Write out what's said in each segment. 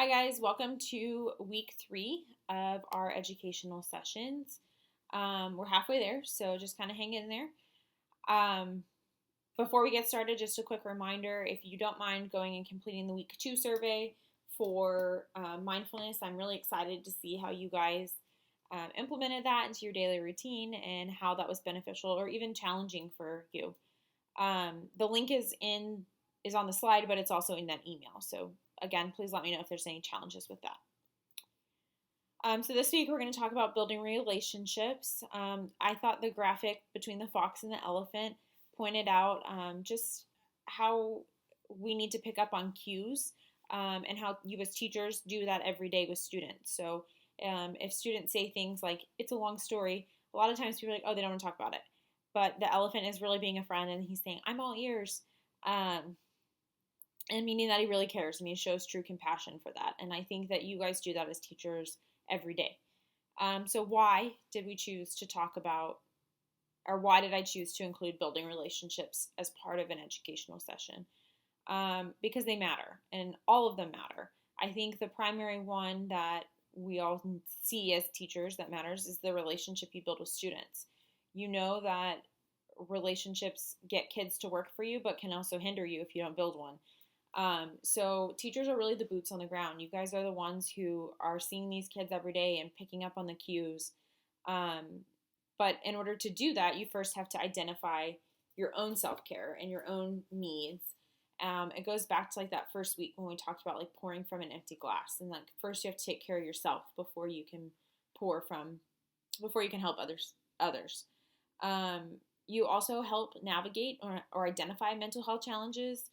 Hi guys, welcome to week 3 of our educational sessions. We're halfway there, so just kind of hang in there. Um, Before we get started, just a quick reminder, if you don't mind going and completing the week 2 survey for mindfulness, I'm really excited to see how you guys implemented that into your daily routine and how that was beneficial or even challenging for you. The link is on the slide, but it's also in that email. So again, please let me know if there's any challenges with that. So this week we're going to talk about building relationships. I thought the graphic between the fox and the elephant pointed out just how we need to pick up on cues and how you as teachers do that every day with students. So if students say things like, it's a long story, a lot of times people are like, oh, they don't want to talk about it. But the elephant is really being a friend and he's saying, I'm all ears. And meaning that he really cares and he shows true compassion for that. And I think that you guys do that as teachers every day. So why did we choose to talk about, or why did I choose to include building relationships as part of an educational session? Because they matter, and all of them matter. I think the primary one that we all see as teachers that matters is the relationship you build with students. You know that relationships get kids to work for you, but can also hinder you if you don't build one. So teachers are really the boots on the ground. You guys are the ones who are seeing these kids every day and picking up on the cues. But in order to do that, you first have to identify your own self-care and your own needs. It goes back to like that first week when we talked about like pouring from an empty glass, and like first you have to take care of yourself before you can help others. You also help navigate or identify mental health challenges.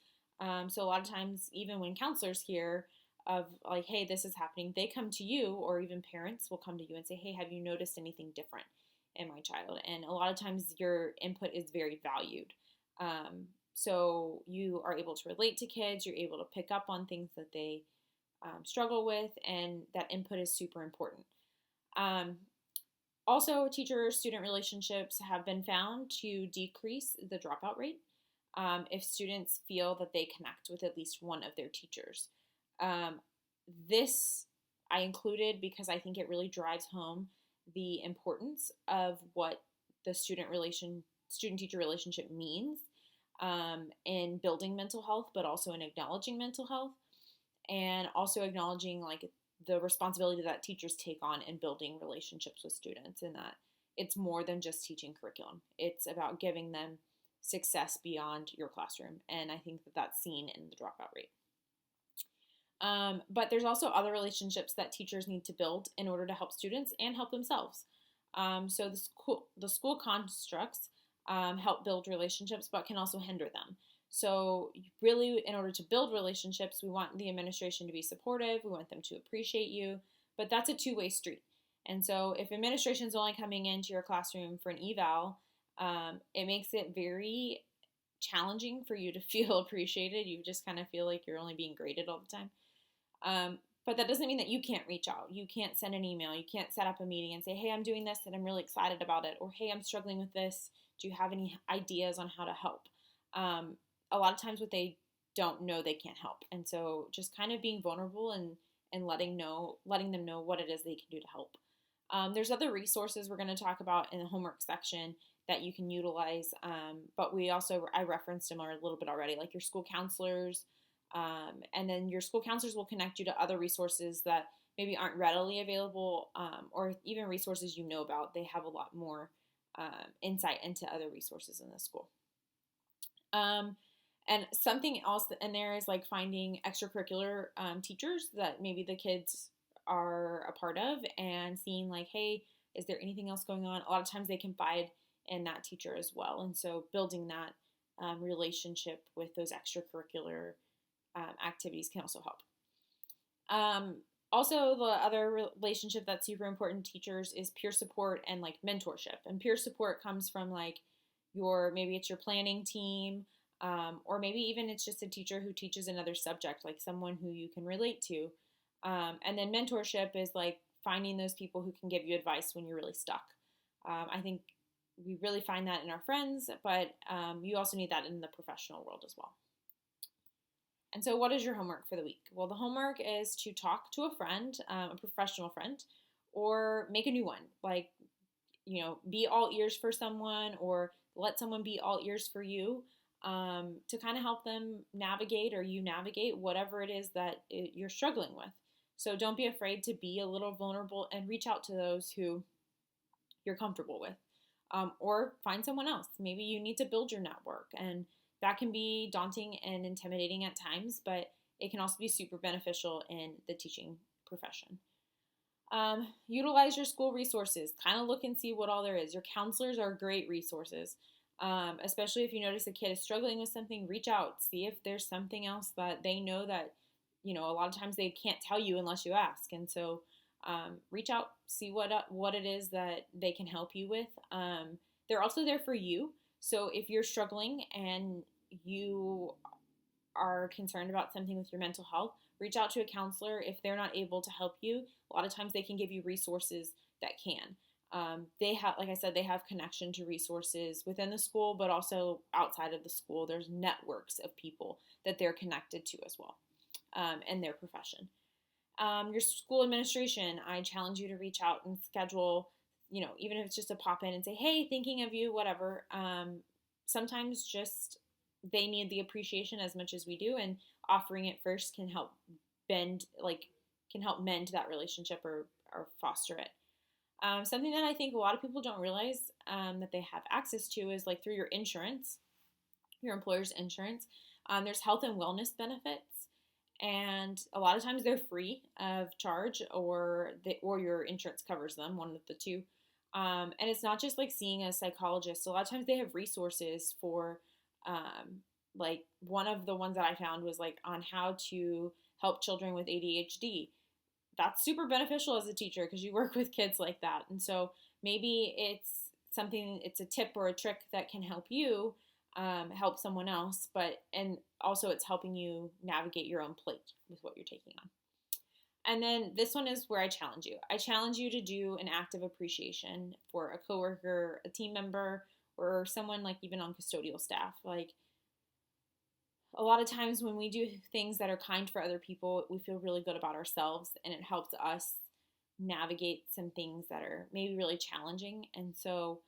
So a lot of times, even when counselors hear of like, hey, this is happening, they come to you, or even parents will come to you and say, hey, have you noticed anything different in my child? And a lot of times your input is very valued. So you are able to relate to kids, you're able to pick up on things that they struggle with, and that input is super important. Also, teacher-student relationships have been found to decrease the dropout rate if students feel that they connect with at least one of their teachers. This I included because I think it really drives home the importance of what the student-teacher relationship means in building mental health, but also in acknowledging mental health, and also acknowledging like the responsibility that teachers take on in building relationships with students, and that it's more than just teaching curriculum. It's about giving them success beyond your classroom, and I think that that's seen in the dropout rate. But there's also other relationships that teachers need to build in order to help students and help themselves. So the school constructs help build relationships, but can also hinder them. So really, in order to build relationships, we want the administration to be supportive, we want them to appreciate you, but that's a two-way street. And so if administration is only coming into your classroom for an eval, it makes it very challenging for you to feel appreciated. You just kind of feel like you're only being graded all the time. But that doesn't mean that you can't reach out. You can't send an email. You can't set up a meeting and say, hey, I'm doing this and I'm really excited about it. Or, hey, I'm struggling with this. Do you have any ideas on how to help? A lot of times what they don't know, they can't help. And so just kind of being vulnerable and letting them know what it is they can do to help. There's other resources we're going to talk about in the homework section that you can utilize, but I referenced them a little bit already, like your school counselors, and then your school counselors will connect you to other resources that maybe aren't readily available, or even resources you know about. They have a lot more insight into other resources in the school. And something else in there is like finding extracurricular teachers that maybe the kids are a part of, and seeing like, hey, is there anything else going on? A lot of times they confide in that teacher as well. And so building that relationship with those extracurricular activities can also help. Also, the other relationship that's super important to teachers is peer support and like mentorship. And peer support comes from like maybe it's your planning team, or maybe even it's just a teacher who teaches another subject, like someone who you can relate to. And then mentorship is like finding those people who can give you advice when you're really stuck. I think we really find that in our friends, but you also need that in the professional world as well. And so what is your homework for the week? Well, the homework is to talk to a friend, a professional friend, or make a new one. Like, be all ears for someone, or let someone be all ears for you, to kind of help them navigate, or you navigate whatever it is that you're struggling with. So don't be afraid to be a little vulnerable and reach out to those who you're comfortable with. Or find someone else. Maybe you need to build your network, and that can be daunting and intimidating at times, but it can also be super beneficial in the teaching profession. Utilize your school resources. Kind of look and see what all there is. Your counselors are great resources, especially if you notice a kid is struggling with something. Reach out, see if there's something else that they know that, a lot of times they can't tell you unless you ask. And so reach out, see what it is that they can help you with. They're also there for you. So if you're struggling and you are concerned about something with your mental health, reach out to a counselor. If they're not able to help you, a lot of times they can give you resources that can. They have, like I said, they have connection to resources within the school, but also outside of the school. There's networks of people that they're connected to as well, in their profession. Your school administration, I challenge you to reach out and schedule, even if it's just to pop in and say, hey, thinking of you, whatever. Sometimes just they need the appreciation as much as we do, and offering it first can help mend that relationship, or foster it. Something that I think a lot of people don't realize that they have access to is like through your insurance, your employer's insurance. There's health and wellness benefits, and a lot of times they're free of charge, or your insurance covers them, one of the two. And it's not just like seeing a psychologist. A lot of times they have resources for, like one of the ones that I found was like on how to help children with ADHD. That's super beneficial as a teacher because you work with kids like that. And so maybe it's a tip or a trick that can help you help someone else, and also it's helping you navigate your own plate with what you're taking on. And then this one is where I challenge you. I challenge you to do an act of appreciation for a coworker, a team member, or someone like even on custodial staff. Like, a lot of times when we do things that are kind for other people, we feel really good about ourselves, and it helps us navigate some things that are maybe really challenging. And so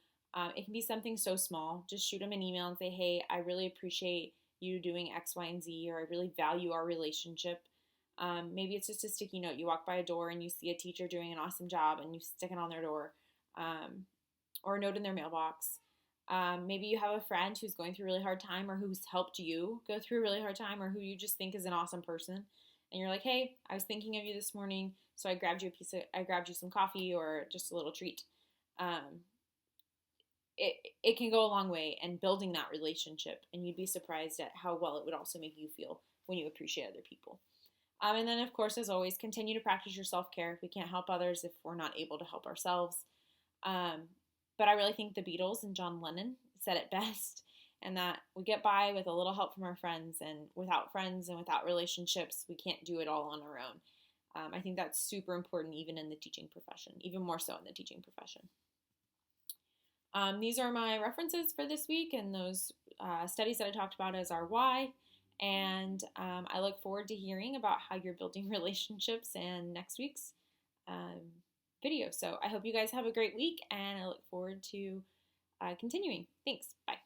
it can be something so small. Just shoot them an email and say, hey, I really appreciate you doing X, Y, and Z, or I really value our relationship. Maybe it's just a sticky note. You walk by a door and you see a teacher doing an awesome job, and you stick it on their door, or a note in their mailbox. Maybe you have a friend who's going through a really hard time, or who's helped you go through a really hard time, or who you just think is an awesome person. And you're like, hey, I was thinking of you this morning, so I grabbed you some coffee or just a little treat. It can go a long way in building that relationship, and you'd be surprised at how well it would also make you feel when you appreciate other people. And then, of course, as always, continue to practice your self-care. We can't help others if we're not able to help ourselves. But I really think the Beatles and John Lennon said it best, and that we get by with a little help from our friends, and without friends and without relationships, we can't do it all on our own. I think that's super important even in the teaching profession, even more so in the teaching profession. These are my references for this week, and those studies that I talked about as our why. And I look forward to hearing about how you're building relationships in next week's video. So I hope you guys have a great week, and I look forward to continuing. Thanks. Bye.